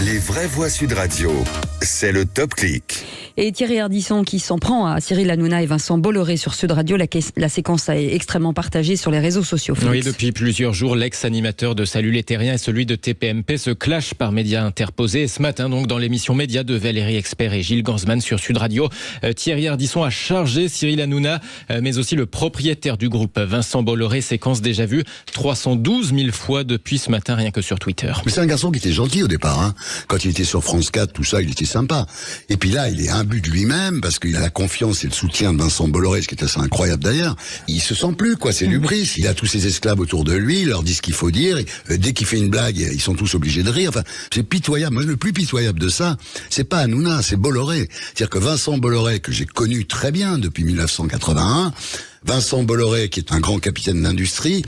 Les vraies voix Sud Radio, c'est le Top Clic. Et Thierry Ardisson qui s'en prend à Cyril Hanouna et Vincent Bolloré sur Sud Radio. La séquence est extrêmement partagée sur les réseaux sociaux. Oui, depuis plusieurs jours, l'ex-animateur de Salut les Terriens et celui de TPMP se clashent par médias interposés. Et ce matin, donc, dans l'émission Média de Valérie Expert et Gilles Gansman sur Sud Radio, Thierry Ardisson a chargé Cyril Hanouna, mais aussi le propriétaire du groupe, Vincent Bolloré. Séquence déjà vue 312 000 fois depuis ce matin, rien que sur Twitter. Mais c'est un garçon qui était gentil au départ, hein. Quand il était sur France 4, tout ça, il était sympa. Et puis là, il est imbu de lui-même, parce qu'il a la confiance et le soutien de Vincent Bolloré, ce qui est assez incroyable d'ailleurs. Il se sent plus, quoi, c'est l'hubris. Il a tous ses esclaves autour de lui, il leur dit ce qu'il faut dire, et dès qu'il fait une blague, ils sont tous obligés de rire. Enfin, c'est pitoyable. Moi, le plus pitoyable de ça, c'est pas Hanouna, c'est Bolloré. C'est-à-dire que Vincent Bolloré, que j'ai connu très bien depuis 1981, Vincent Bolloré, qui est un grand capitaine d'industrie,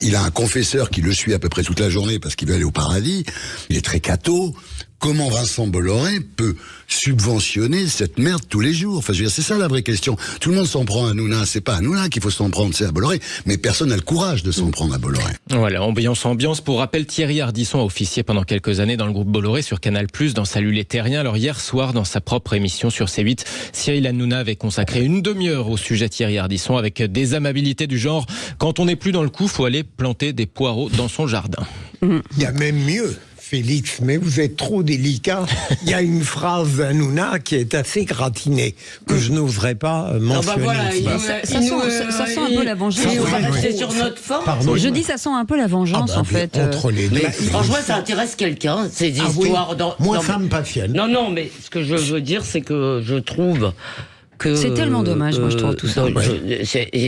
il a un confesseur qui le suit à peu près toute la journée parce qu'il veut aller au paradis. Il est très catho. Comment Vincent Bolloré peut subventionner cette merde tous les jours? Enfin, je veux dire, c'est ça la vraie question. Tout le monde s'en prend à Hanouna. C'est pas à Hanouna qu'il faut s'en prendre, c'est à Bolloré. Mais personne n'a le courage de s'en prendre à Bolloré. Voilà, ambiance. Pour rappel, Thierry Ardisson a officié pendant quelques années dans le groupe Bolloré sur Canal+, dans Salut les Terriens. Alors hier soir, dans sa propre émission sur C8, Cyril Hanouna avait consacré une demi-heure au sujet Thierry Ardisson avec des amabilités du genre « Quand on n'est plus dans le coup, faut aller planter des poireaux dans son jardin ». Il y a même mieux. Félix, mais vous êtes trop délicat. Il y a une phrase d'Hanouna qui est assez gratinée, que je n'oserais pas mentionner. Ça sent un peu la vengeance. On va rester sur notre forme. Je dis ça sent un peu la vengeance, en fait. Entre les deux. Mais franchement, ça intéresse quelqu'un, ces histoires. Moi, ça me passionne. Non, mais ce que je veux dire, c'est que je trouve que c'est tellement dommage, moi je trouve tout ça.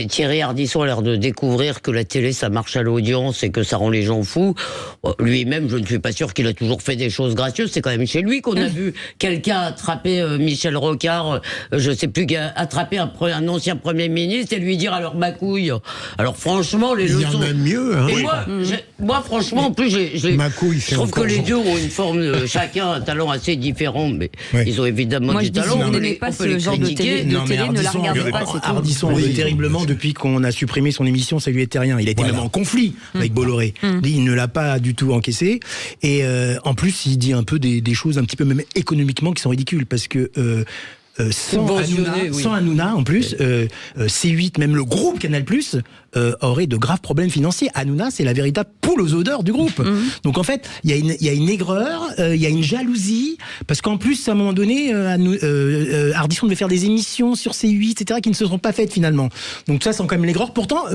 Thierry Ardisson a l'air de découvrir que la télé ça marche à l'audience et que ça rend les gens fous. Lui-même, je ne suis pas sûr qu'il a toujours fait des choses gracieuses. C'est quand même chez lui qu'on a vu quelqu'un attraper Michel Rocard, je sais plus, attraper un ancien Premier ministre et lui dire alors ma couille. Alors franchement, les leçons. Il y en a mieux. Hein. Et moi, franchement, en plus, je trouve que les deux ont une forme, chacun un talent assez différent, mais ils ont évidemment du talent. Moi, je dis, si vous n'aimez pas ce genre de télé, ne la regardez pas, c'est tout. Ardisson veut terriblement depuis qu'on a supprimé son émission Salut les Terriens. Il a été même en conflit avec Bolloré. Il ne l'a pas du tout encaissé. Et en plus, il dit un peu des choses un petit peu même économiquement qui sont ridicules parce que sans Hanouna, en plus, C8, même le groupe Canal+, aurait de graves problèmes financiers. Hanouna, c'est la véritable poule aux odeurs du groupe. Donc en fait, il y a une aigreur, il y a une jalousie, parce qu'en plus, à un moment donné, Ardisson devait faire des émissions sur C8, etc., qui ne se sont pas faites finalement. Donc ça, c'est quand même l'aigreur. Pourtant,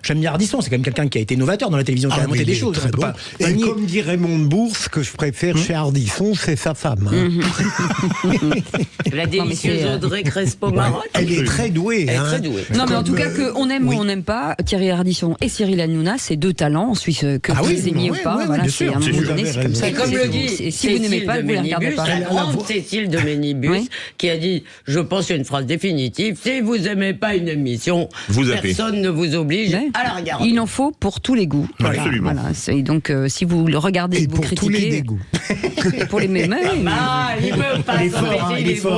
j'aime bien Ardisson, c'est quand même quelqu'un qui a été novateur dans la télévision, qui a monté des choses. Très bon. Et comme dit Raymond Bourse, ce que je préfère chez Ardisson, c'est sa femme. La délicieuse Audrey Crespo-Marotte. Elle est très douée. Non, mais en tout cas, qu'on aime ou on n'aime pas, Thierry Ardisson et Cyril Hanouna, c'est deux talents en Suisse, que vous aimiez ou pas. Voilà, c'est à un moment donné, c'est comme ça. Et comme le dit, si vous n'aimez pas, vous ne les regardez pas. La grande Cécile de Ménibus, qui a dit, je pense une phrase définitive, si vous n'aimez pas une émission, personne ne vous oblige à la regarder. Il en faut pour tous les goûts. Absolument. Voilà. Donc, si vous le regardez, vous critiquez. Tous les dégoûts. Et pour les mêmes.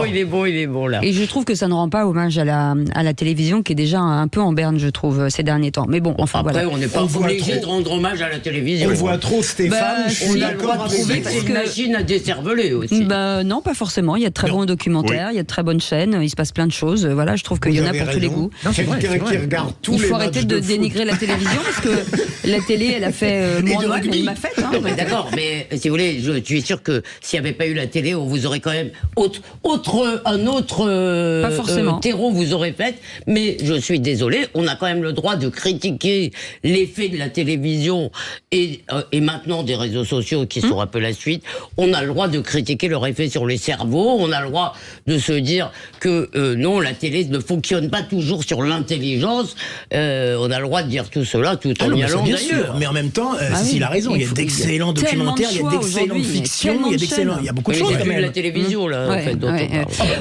Il est bon là. Et je trouve que ça ne rend pas hommage à la télévision qui est déjà un peu en berne, je trouve, ces derniers temps. Mais bon, enfin après, voilà. on n'est pas obligé de rendre hommage à la télévision. On voit trop Stéphane. On a le droit de trouver que c'est une machine à décerveler aussi. Non, pas forcément. Il y a de très bons documentaires, il y a de très bonnes chaînes, il se passe plein de choses. Voilà, je trouve qu'il y en a pour tous les goûts. Quelqu'un qui regarde tous les matchs. Il faut arrêter de dénigrer la télévision parce que la télé, elle a fait moins mal, mais il m'a fait. D'accord, mais si vous voulez, je suis sûr que s'il n'y avait pas eu la télé, on vous aurait quand même un autre terreau vous aurait fait, mais je suis désolé, on a quand même le droit de critiquer l'effet de la télévision et maintenant des réseaux sociaux qui sont un peu la suite, on a le droit de critiquer leur effet sur les cerveaux, on a le droit de se dire que non, la télé ne fonctionne pas toujours sur l'intelligence, on a le droit de dire tout cela tout en y allant d'ailleurs. Mais en même temps, il a raison, il y a d'excellents documentaires, il y a d'excellentes fictions, il y a beaucoup de choses quand même. La télévision là, en fait, dont on parle.